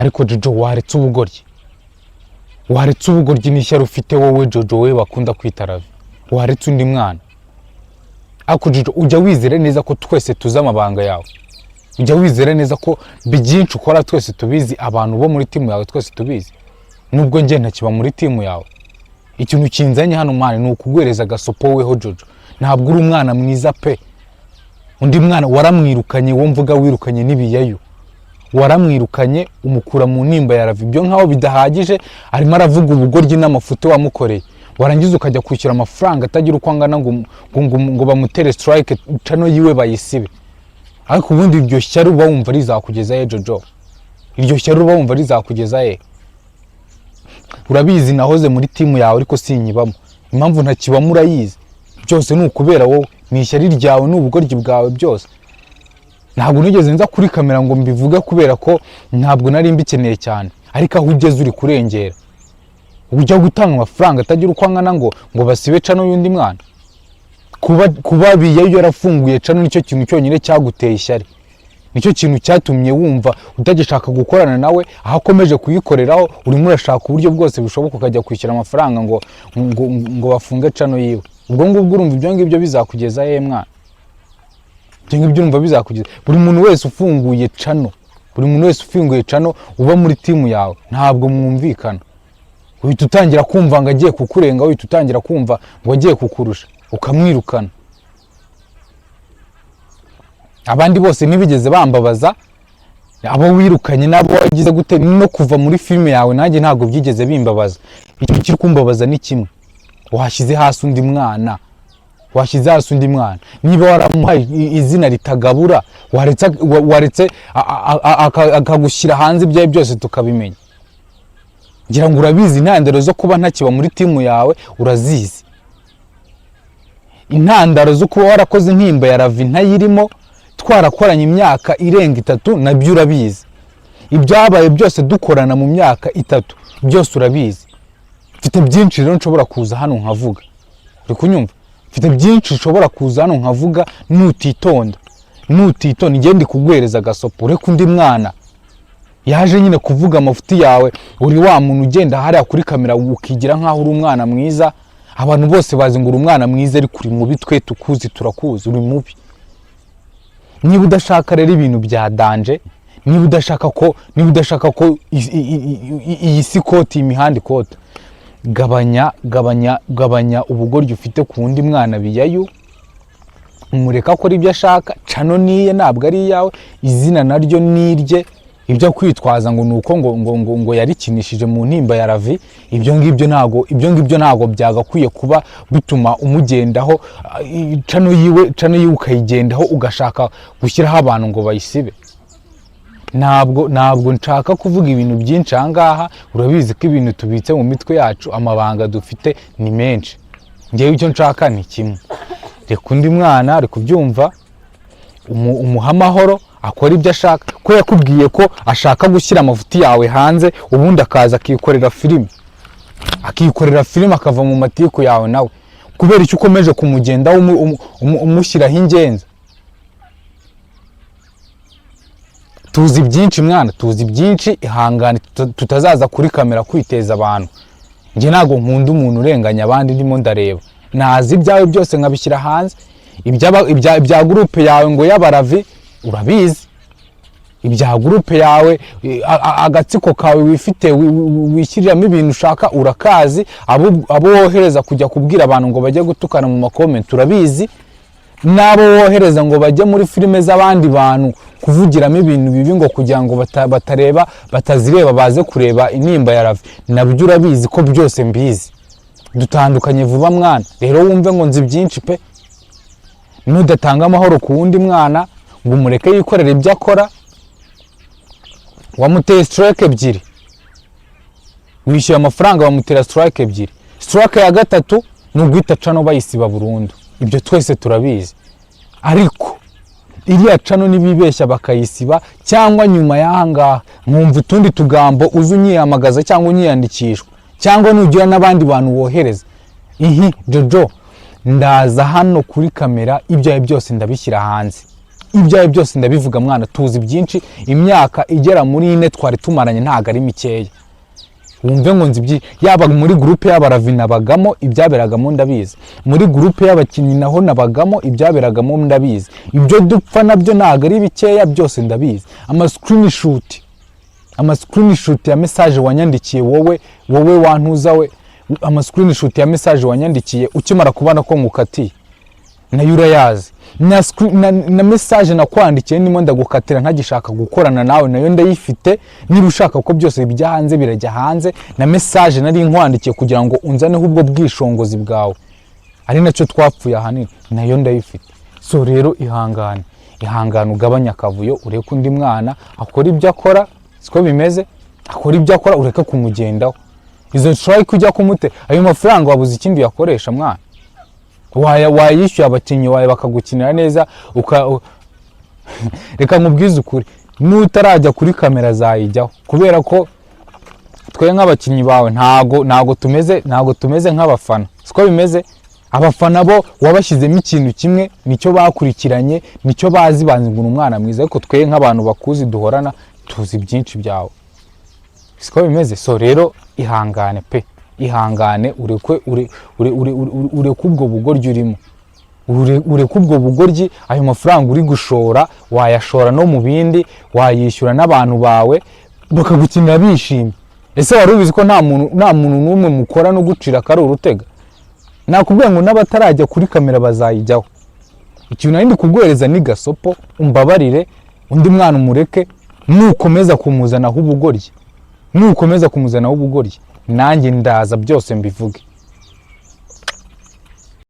ariko Jojo waretse ubugoryi n'ishyari ufite wowe Jojo we bakunda kwita Ravi, waretse undi mwana. Ariko Jojo ujya wizere neza ko twese tuzi amabanga yawe, ujya wizere neza ko byinshi ukora twese tubizi, abantu bo muri timu yawe twese tubizi, nubwo njye ntakiba muri timu yawe. Ikintu kinzanye hano mwana ni ukugwereza gasopo weho Jojo, ntabwo uri umwana mwiza pe. Undi mwana waramwirukanye, wo mvuga wirukanye nibiyayo, waramwirukanye umukura mu nimba ya Ravi, ibyo nkaho bidahagije arimo aravuga ubugoryi n'amafuto wamukoreye, warangiza ukajya kwishyura amafaranga atagira uko angana ngo bamutere strike cano yiwe bayisibe. Ariko ubundi iryo shyari uba wumva rizakugeza he Jojo? Iryo shyari uba wumva rizakugeza he? Urabizi nahoze muri timu yawe ariko sinyibamo, impamvu ntakibamo urayizi, byose ni ukubera wowe, ni ishyari ryawe n'ubugoryi bwawe byose. Ntabwo nigeze nza kuri kamera ngo mbivuge kubera ko ntabwo nari mbikeneye cyane, ariko aho ugeze uri kurengera, ujya gutanga amafaranga atagira uko angana ngo basibe cano y'undi mwana. Kuba biyayo yarafunguye cano nicyo kintu cyonyine cyaguteye ishyari, nicyo kintu cyatumye wumva utagishaka gukorana nawe, aho akomeje kuyikoreraho urimo urashaka uburyo bwose bishoboka ukajya kwishyura amafaranga ngo bafunge cano yiwe. Ubwo ngubwo urumva ibyo ngibyo bizakugeza he mwana? Ibyo ngibyo urumva bizakugeza, buri muntu wese ufunguye cano, uba muri timu yawe ntabwo mwumvikana, uhita utangira kumva ngo agiye kukurenga, uhita utangira kumva ngo agiye kukurusha ukamwirukana. Abandi bose ntibigeze bambabaza, abo wirukanye nabo wagize gute no kuva muri filime yawe nanjye ntabwo byigeze bimbabaza. Icyo kiri kumbabaza ni kimwe, washyize hasi undi mwana, niba waramuhaye izina ritagabura waretse akagushyira hanze ibyawe byose tukabimenya. Ngira ngo urabizi intandaro zo kuba ntakiba muri timu yawe urazizi, intandaro zo kuba warakoze intimba ya Ravi ntayirimo, twarakoranye imyaka irenga 3 nabyo urabizi, ibyabaye byose dukorana mu myaka 3 byose urabizi. Mfite byinshi rero nshobora kuza hano nkavuga, uri kunyumva? Mfite byinshi nshobora kuza hano nkavuga, nutitonda ngende kugwereza gasopo. Ureke undi mwana yaje nyine kuvuga amafuti yawe, uri wa muntu ugenda hariya kuri kamera ukigira nkaho uri umwana mwiza, abantu bose bazi ngo uri umwana mwiza ariko uri mubi, twe tukuzi turakuzi uri mubi. Niba udashaka rero ibintu bya danje, niba udashaka ko iyi si koti imihanda ikota, gabanya ubugoryi ufite ku wundi mwana biyayo, umureka akora ibyo ashaka, cano niye ntabwo ari iyawe, izina naryo nirye. Ibyo kwitwaza ngo nuko ngo yarikinishije mu ntimba ya Ravi, ibyo ngibyo ntago byagakwiye kuba bituma umugendaho, cano yiwe ukayigendaho ugashaka gushyiraho abantu ngo bayisibe. Ntabwo nshaka kuvuga ibintu byinshi aha ngaha, urabizi ko ibintu tubitse mu mitwe yacu, amabanga dufite ni menshi. Ngewe icyo nshaka ni kimwe, reka undi mwana ari kubyumva, umuha amahoro akora ibyo ashaka, ko yakubwiye ko ashaka gushyira amafuti yawe hanze, ubundi akaza akikorera filime akava mu matiku yawe nawe, kubera icyo ukomeje kumugendaho umushyiraho ingenza. Tuzi byinshi mwana, tuzi byinshi, ihangane tutazaza kuri kamera kwiteza abantu. Njye ntago nkunda umuntu urenganya abandi ndimo ndareba, nazi ibyawe byose nkabishyira hanze. Ibya groupe yawe ngo y'abaravi urabizi, ibya groupe yawe agatsiko kawe wifite wishyiriramo ibintu ushaka urakazi, abo wohereza kujya kubwira abantu ngo bajye gutukana mu makomenti urabizi, nabo wohereza ngo bajye muri filime z'abandi bantu kuvugiramo ibintu bibi ngo kugira ngo batazireba baze kureba intimba ya Ravi, nabyo urabizi ko byose mbizi. Dutandukanye vuba mwana, rero wumve ngo nzi byinshi pe. Nudatanga amahoro ku wundi mwana ngo umureke yikorera ibyo akora, wamuteye strike 2, wishyuye amafaranga bamutera strike 2, strike ya 3 ni uguhita cano bayisiba burundu. Ibyo twese turabizi, ariko iriya cano nibibeshya bakayisiba, cyangwa nyuma y'ahangaha mwumva utundi tugambo uzi unyiyamagaza cyangwa unyiyandikishwa, cyangwa nugira n'abandi bantu wohereza, Jojo ndaza hano kuri kamera ibyawe byose ndabishyira hanze. ibyawe byose ndabivuga mwana, tuzi byinshi, imyaka igera muri 4 twari tumaranye ntago ari mikeya. Wumve ngo nzi yaba muri groupe y'abaravi nabagamo, ibyaberagamo ndabizi, muri groupe y'abakinnyi naho nabagamo, ibyaberagamo ndabizi, ibyo dupfa nabyo ntago ari bikeya, byose ndabizi. Ama screenshot ya message wanyandikiye wowe wantuza we, ama screenshot ya message wanyandikiye ukimara kubana ko ngukatiye nayo urayazi, na message nakwandikiye ndimo ndagukatira ntagishaka gukorana nawe nayo ndayifite. Niba ushaka ko byose bijya hanze birajya hanze, na message nari nkwandikiye kugira ngo unzaneho ubwo bwishongozi bwawe, ari nacyo twapfuye ahanini, nayo ndayifite. So rero ihangane ugabanya akavuyo, ureke undi mwana akora ibyo akora, siko bimeze, akora ibyo akora, ureke kumugendaho. Izo try kujya kumute ayo mafaranga wabuze ikindi yakoresha mwana, wayishyuye abakinnyi wawe bakagukinira neza, reka nkubwize ukuri, nutarajya kuri kamera zayijyaho, kubera ko twe nk'abakinnyi bawe ntago tumeze nk'abafana, siko bimeze. Abafana bo wabashyizemo ikintu kimwe, nicyo bakurikiranye, nicyo bazi, ngo umwana mwiza, ariko twe nk'abantu bakuzi duhorana tuzi byinshi byawe, siko bimeze. So rero ihangane pe, ihangane, ureke ubwo bugoryi urimo, ureke ubwo bugoryi. Ayo mafaranga uri gushora wayashora no mu bindi, wayishyura n'abantu bawe bakagukinira bishimye. Ese wari ubizi ko nta muntu n'umwe mukora no gucira kari urutega? Nakubwiye ngo n'abatarajya kuri kamera bazayijyaho. Ikintu nari ndi kuguhereza ni gasopo, umbabarire, undi mwana umureke, nukomeza kumuzanaho ubugoryi, nanjye ndaza byose mbivuge.